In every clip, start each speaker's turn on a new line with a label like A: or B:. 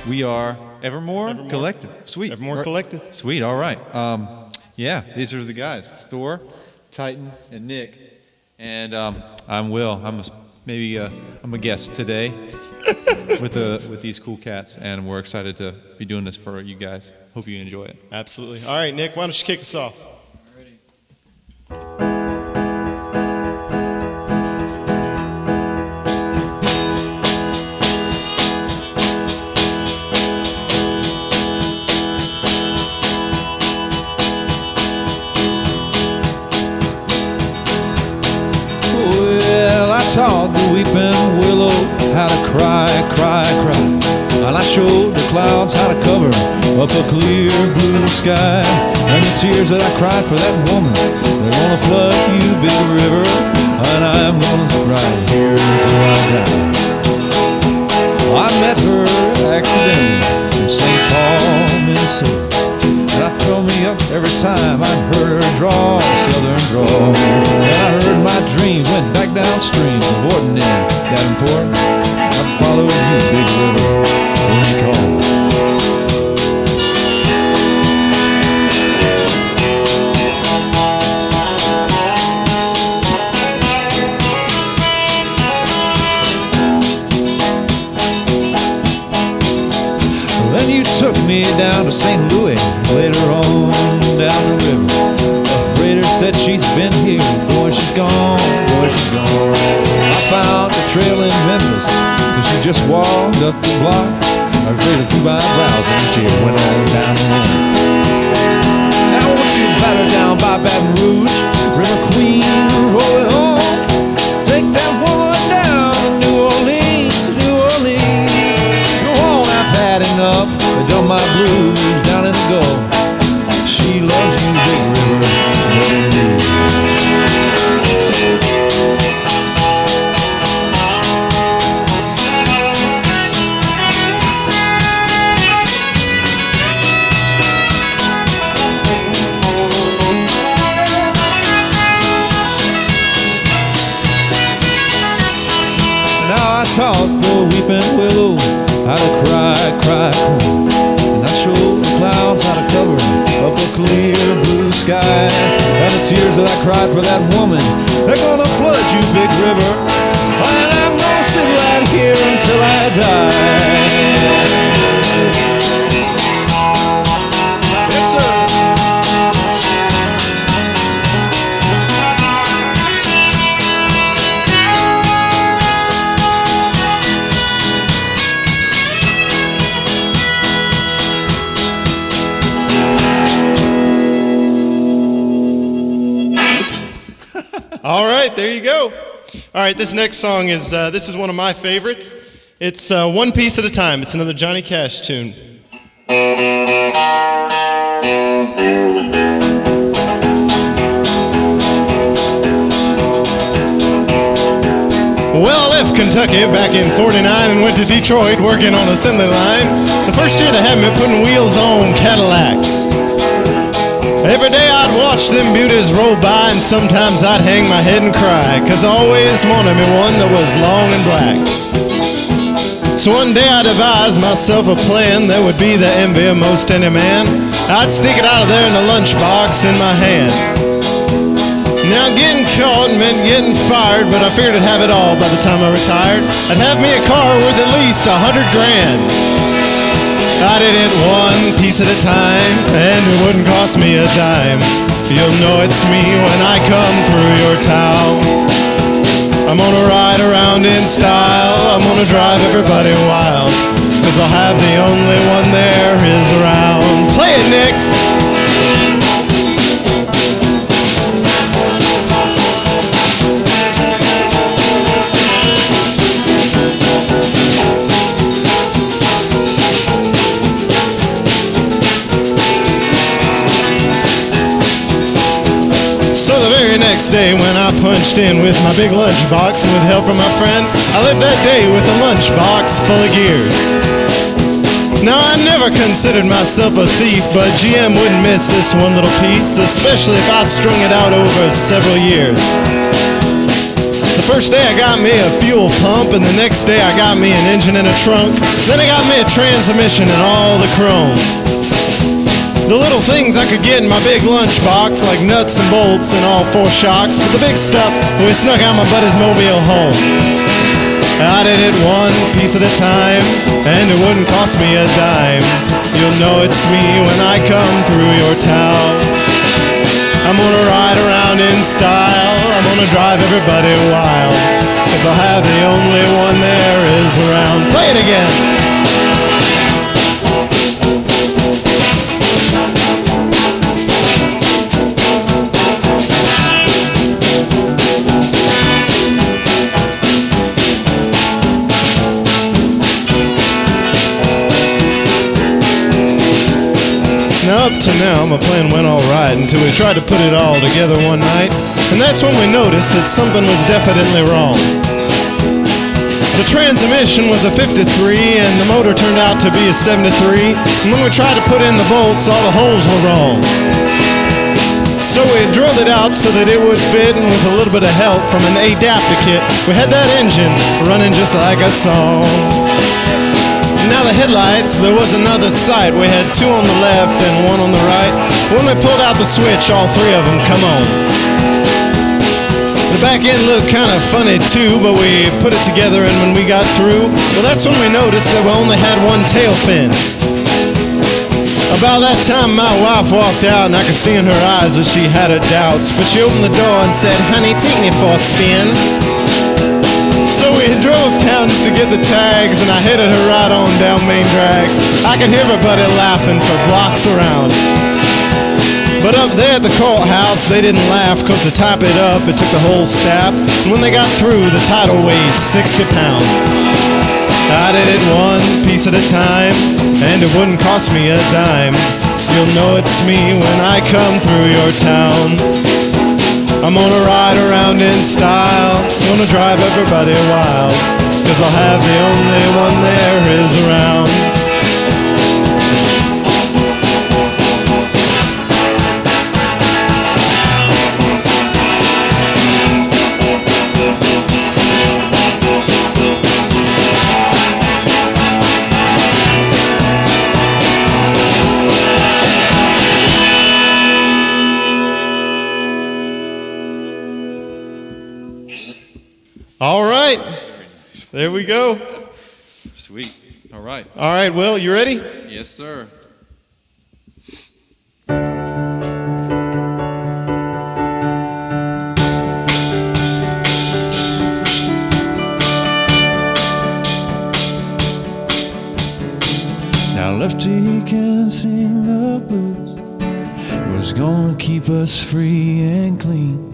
A: We are Evermore Collective. Sweet.
B: Evermore Collective.
A: Sweet, all right. Yeah, these are the guys, Thor, Titan, and Nick. And I'm Will. I'm a guest today with these cool cats, and we're excited to be doing this for you guys. Hope you enjoy it.
B: Absolutely. All right, Nick, why don't you kick us off?
A: Taught the weeping willow how to cry, cry, cry. And I showed the clouds how to cover up a clear blue sky. And the tears that I cried for that woman, they're gonna flood you, big river. And I'm gonna ride here until I die. I met her accidentally in St. Paul, Minnesota. And I throw me up every time I heard her draw a southern drawl. And I heard my dreams went back downstream, avoiding them Davenport. I followed you, big river, when you called. Then you took me down to St. Louis, later on down the river. The freighter said she's been here, boy she's gone, boy she's gone. I found the trail in Memphis, and she just walked up the block. Our freighter flew by Browser and she went on down the road. Now won't you batter down by Baton Rouge, River Queen, roll it on. Take that woman down to New Orleans, New Orleans. Go on, I've had enough, I've done my blues down in the Gulf. She loves you, big river, Now I taught the weeping willow how to cry, cry, cry. And I showed the clouds how to cover up a clear blue sky. And the tears that I cried for that woman, they're gonna flood you, big river. And I'm gonna sit right here until I die. Yes, sir.
B: All right, there you go. All right, this next song is this is one of my favorites. It's One Piece at a Time. It's another Johnny Cash tune. Well, I left Kentucky back in '49 and went to Detroit working on assembly line. The first year they had me putting wheels on Cadillacs. Every day I'd watch them beauties roll by, and sometimes I'd hang my head and cry, 'cause I always wanted me one that was long and black. So one day I devised myself a plan that would be the envy of most any man. I'd sneak it out of there in a lunchbox in my hand. Now getting caught meant getting fired, but I figured I'd have it all by the time I retired. I'd have me a car worth at least $100 grand. I did it one piece at a time, and it wouldn't cost me a dime. You'll know it's me when I come through your town. I'm gonna ride around in style, I'm gonna drive everybody wild, 'cause I'll have the only one there is around. Play it, Nick! So the very next day when I punched in with my big lunchbox and with help from my friend, I lived that day with a lunchbox full of gears. Now I never considered myself a thief, but GM wouldn't miss this one little piece, especially if I strung it out over several years. The first day I got me a fuel pump, and the next day I got me an engine and a trunk. Then I got me a transmission and all the chrome. The little things I could get in my big lunchbox, like nuts and bolts and all 4 shocks, but the big stuff, we snuck out my buddy's mobile home. I did it one piece at a time, and it wouldn't cost me a dime. You'll know it's me when I come through your town. I'm gonna ride around in style, I'm gonna drive everybody wild, 'cause I'll have the only one there is around. Play it again! Now up to now, my plan went all right until we tried to put it all together one night, and that's when we noticed that something was definitely wrong. The transmission was a 53, and the motor turned out to be a 73, and when we tried to put in the bolts, all the holes were wrong. So we drilled it out so that it would fit, and with a little bit of help from an adapter kit, we had that engine running just like a song. Now the headlights, there was another sight. We had 2 on the left and 1 on the right. When we pulled out the switch, all 3 of them come on. The back end looked kind of funny too, but we put it together, and when we got through, well, that's when we noticed that we only had 1 tail fin. About that time, my wife walked out, and I could see in her eyes that she had her doubts, but she opened the door and said, "Honey, take me for a spin." So we drove uptown just to get the tags, and I headed her right on down Main Drag. I could hear everybody laughing for blocks around. But up there at the courthouse, they didn't laugh, 'cause to type it up, it took the whole staff. And when they got through, the title weighed 60 pounds. I did it one piece at a time, and it wouldn't cost me a dime. You'll know it's me when I come through your town. I'm gonna ride around in style, gonna drive everybody wild, 'cause I'll have the only one there is around. All right, there we go.
A: Sweet. All right.
B: All right, Will, you ready?
A: Yes, sir. Now Lefty can sing the blues. It was gonna keep us free and clean.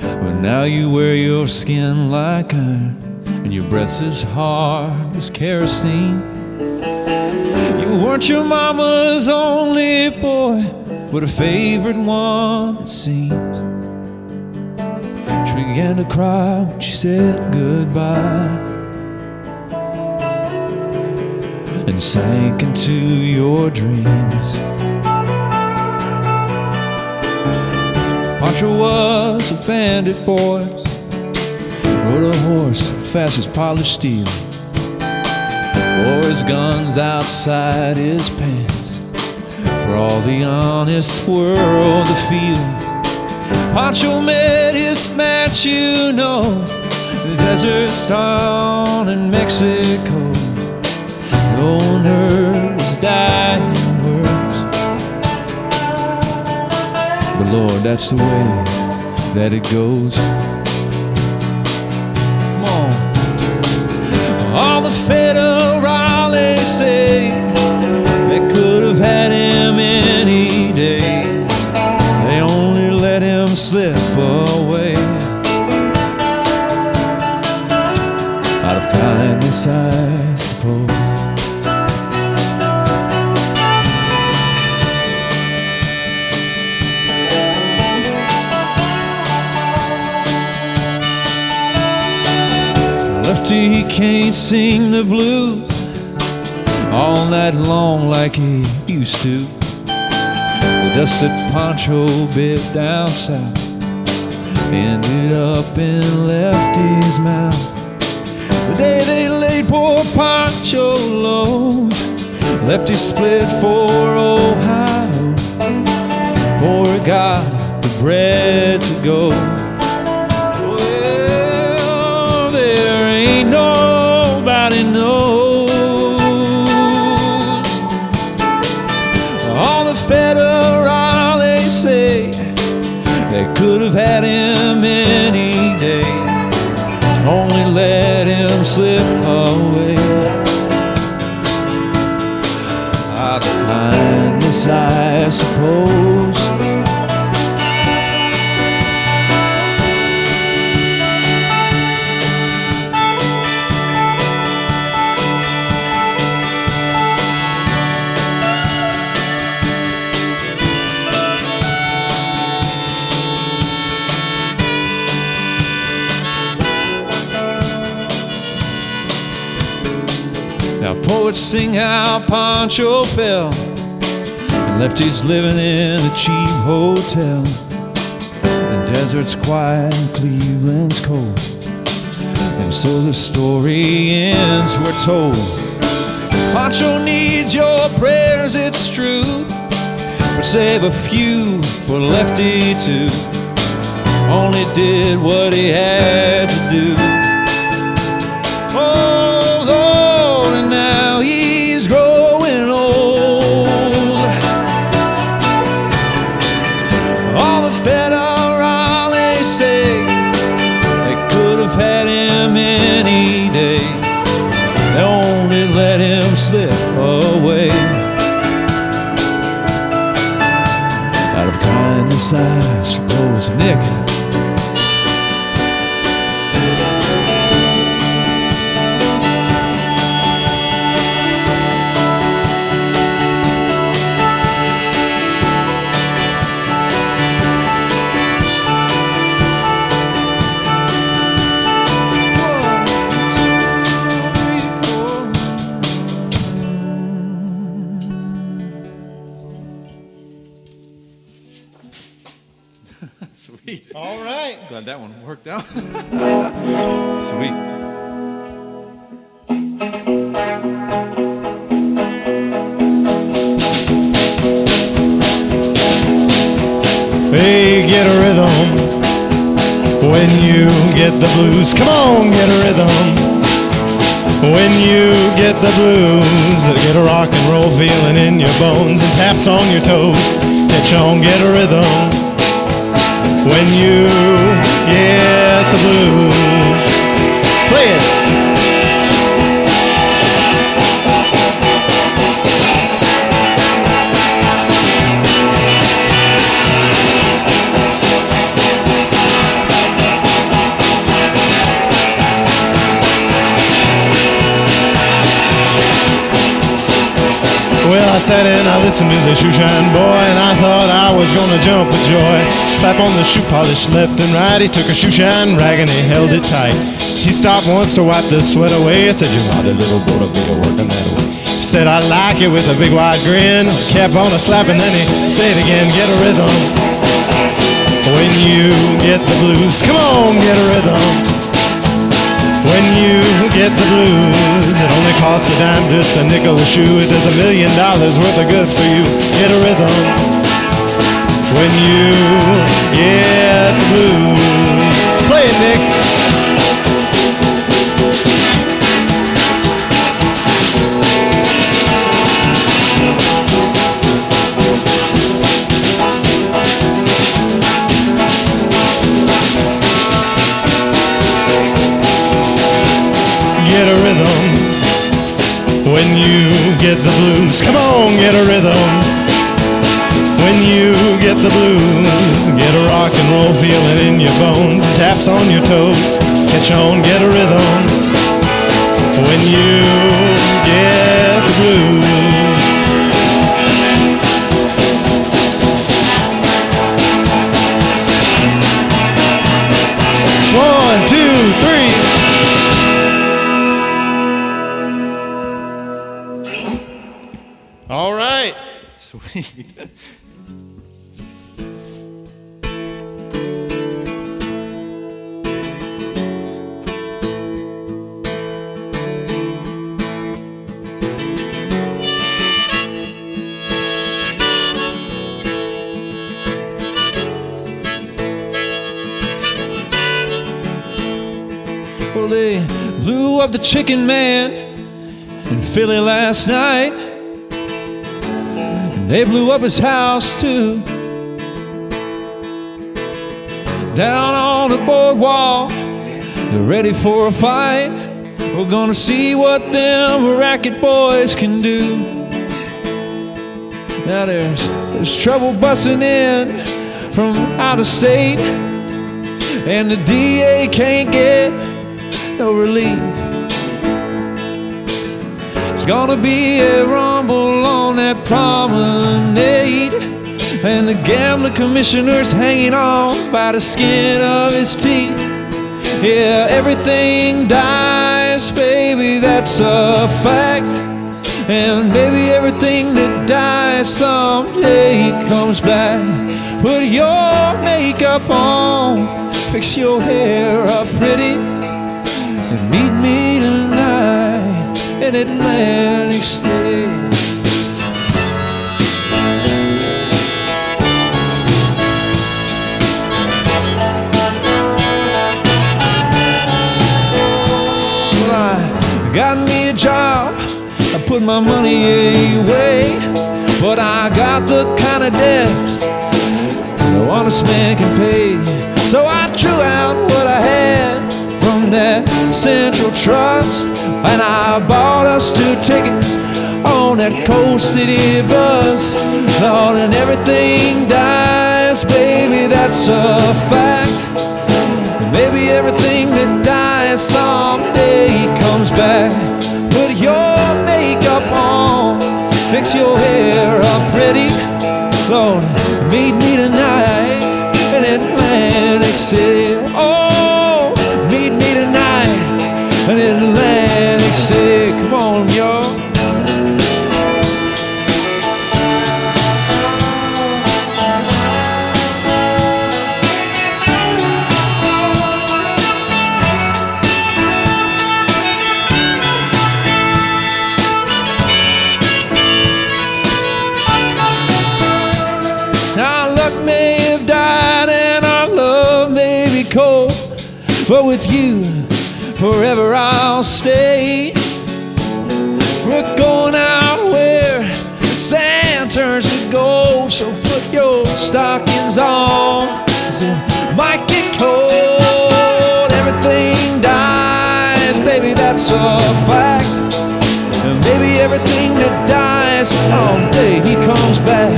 A: But now you wear your skin like iron, and your breath's as hard as kerosene. You weren't your mama's only boy, but a favorite one, it seems. She began to cry when she said goodbye, and sank into your dreams. Pancho was a bandit, boys. Rode a horse fast as polished steel. Wore his guns outside his pants for all the honest world to feel. Pancho met his match, you know, the desert town in Mexico. No nervous, dying words, but Lord, that's the way that it goes. Come on. All the federales say they could have had him any day. They only let him slip away out of kindness, I suppose. He can't sing the blues all night long like he used to. The dust that Pancho bit down south ended up in Lefty's mouth. The day they laid poor Pancho low, Lefty split for Ohio, for he got the bread to go. Well, there ain't nobody knows all the federales say they could have had him any day, only let him slip away. Out of kindness, I suppose. Now poets sing how Pancho fell, and Lefty's living in a cheap hotel. The desert's quiet and Cleveland's cold, and so the story ends, we're told. Pancho needs your prayers, it's true, but save a few for Lefty too. Only did what he had to do. Oh Lord, and now he's growing old. All the federales say they could have had him any day, they only let him slip away. Out of kindness, I suppose. Nick. Sweet.
B: All right.
A: Glad that one worked out. Sweet.
B: Hey, get a rhythm when you get the blues. Come on, get a rhythm when you get the blues. Get a rock and roll feeling in your bones and taps on your toes. Catch on, get a rhythm when you get the blues. Play it. Well, I sat and I listened to the Shoeshine Boy, and I thought I was gonna jump with joy. Slap on the shoe polish left and right. He took a shoeshine rag and he held it tight. He stopped once to wipe the sweat away. I said, "You're not a little boy to be working that way." He said, "I like it," with a big wide grin. Kept on a slapping, then he said again, "Get a rhythm when you get the blues. Come on, get a rhythm when you get the blues. It only costs a dime, just a nickel a shoe. It does $1 million worth of good for you. Get a rhythm when you get the blues." Play it, Nick. Get a rhythm when you get the blues. Come on, get a rhythm when you get the blues. Get a rock and roll feeling in your bones and taps on your toes. Catch on, get a rhythm when you get the blues. One, two, three. All right.
A: Sweet. blew up the chicken man in Philly last night. And they blew up his house too. Down on the boardwalk, they're ready for a fight. We're gonna see what them racket boys can do. Now there's trouble busting in from out of state, and the DA can't get no relief. It's gonna be a rumble on that promenade, and the gambling commissioner's hanging on by the skin of his teeth. Yeah, everything dies, baby, that's a fact. And maybe everything that dies someday comes back. Put your makeup on, fix your hair up pretty, and meet me tonight in Atlantic City. Got me a job, I put my money away, but I got the kind of debts no honest man can pay. So I drew out what I had from that Central Trust, and I bought us 2 tickets on that Cold City bus. Lord, and everything dies, baby, that's a fact. Maybe everything that dies someday comes back. Put your makeup on, fix your hair up pretty. Lord, meet me tonight in Atlantic City. Oh, meet me tonight in Atlantic City. Come on, y'all. Cold, but with you forever I'll stay. We're going out where the sand turns to gold, so put your stockings on, 'cause it might get cold. Everything dies, baby, that's a fact. And maybe everything that dies someday he comes back.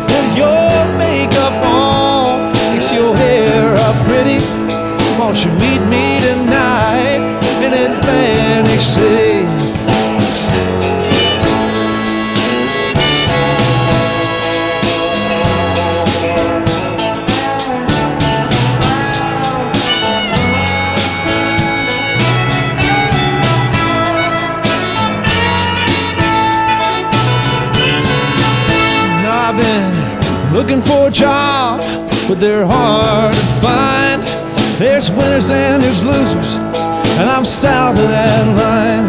A: Put your makeup on, fix your hair up pretty. Won't you meet me tonight in Atlantic City? Now I've been looking for a job, but they're hard to find. There's winners and there's losers, and I'm south of that line.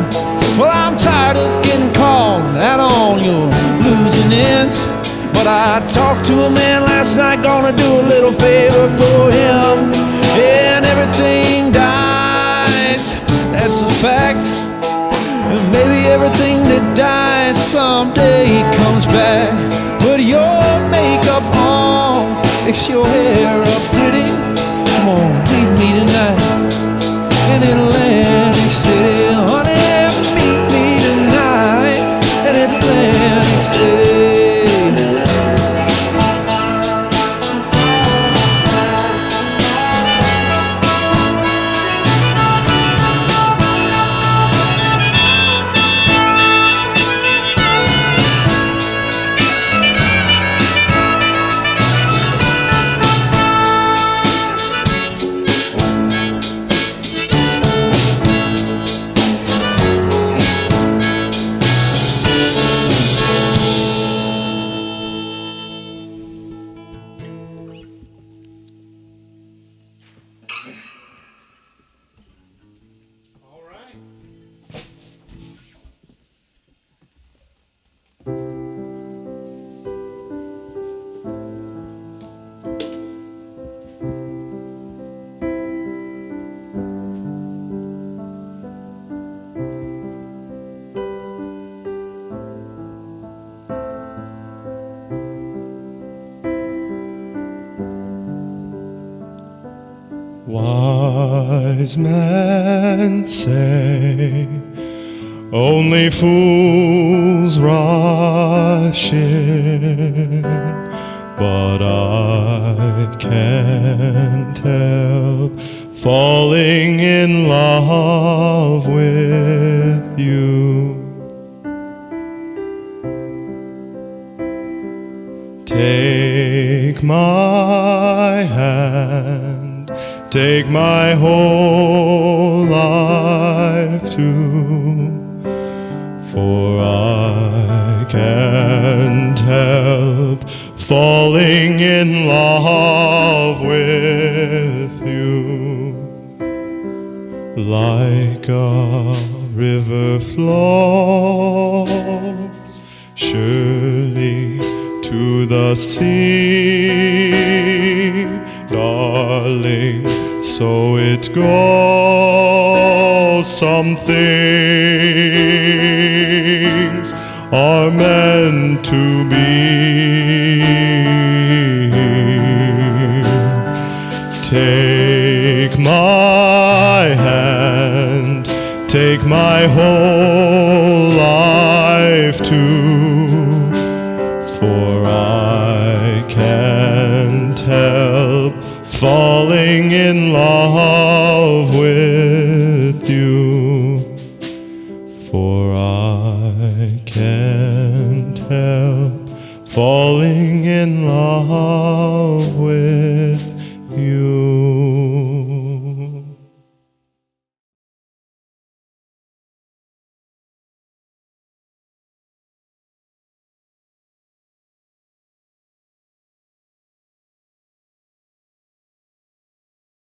A: Well, I'm tired of getting called out on your losing ends, but I talked to a man last night, gonna do a little favor for him. And everything dies, that's a fact. And maybe everything that dies someday comes back. Put your makeup on, fix your hair up pretty. Come on, meet me tonight in Atlantic City. Honey, meet me tonight in Atlantic City.
B: wise men say only fools rush in, but I can't help falling in love with you. Take my hand, take my whole life too, for I can't help falling in love with you. Like a river flows surely to the sea, darling, so it goes. Some things are meant to be. Take my hand, take my whole life too, for I can't help falling in love with you. For I can't help falling in love with you.